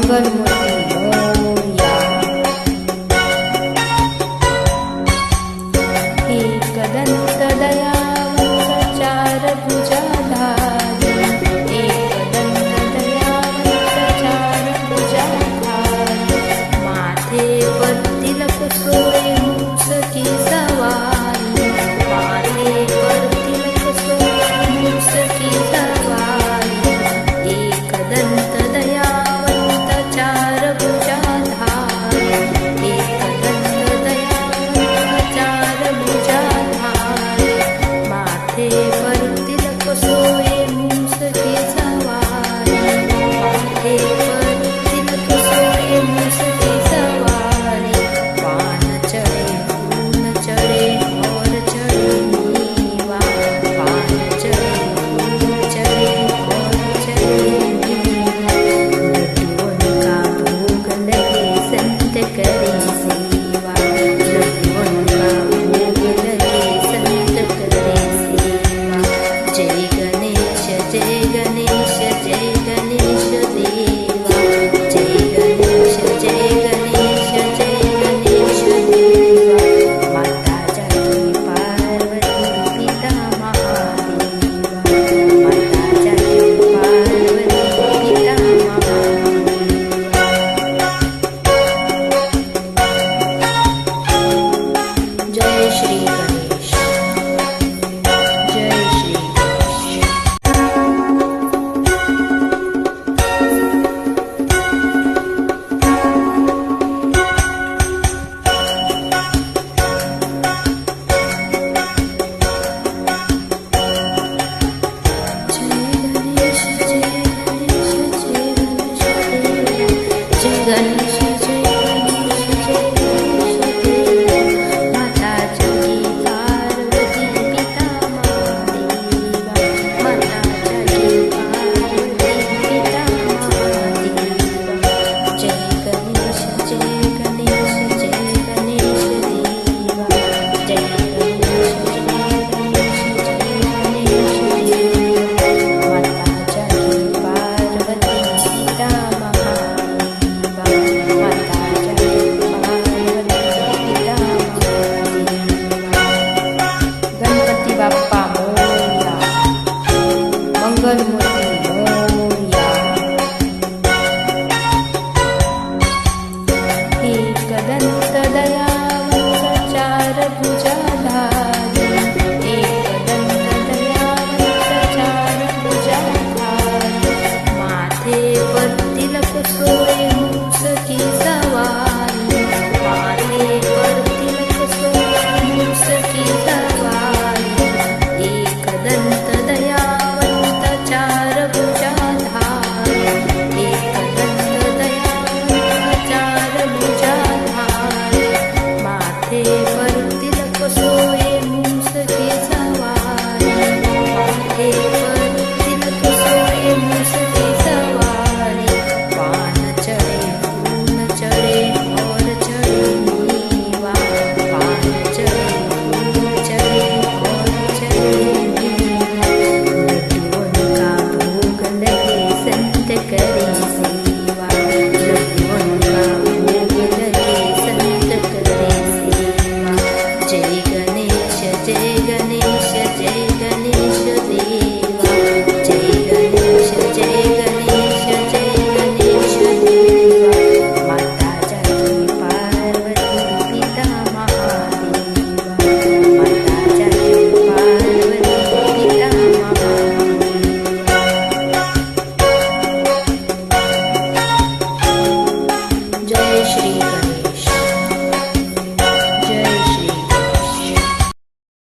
मंगलमूर्ती मोरया. एकदंत दयावंत चार भुजाधारी, एकदंत दयावंत चार भुजाधारी, माथे पर तिलक सोय मुसकी सवारी, माथे पर तिलक सोय मुसकी सवारी. एकदंत दयावंत चार भुजाधारी, एकदंत दयावंत चार भुजाधारी, माथे पर तिलक सोय मुसकी सवारी, माथे पर तिलक सोय मुसकी सवारी. पान चढ़े फूल चढ़े और चढ़े नीवा, पान चढ़े फूल चढ़े और चढ़े नीवा. लड्डुओं का भोग लगे संत करे सेवा, लड्डुओं का भोग लगे संत करे सेवा. जय गणेश जय गणेश जय गणेश देवा, जय गणेश जय गणेश जय गणेश देवा. माता जागी पार्वती पिता महादेवा, माता जागी पार्वती पिता महादेवा. जय श्री गणेश, जय श्री गणेश. जय गणेश जय गणेश जय गणेश देवा, जय गणेश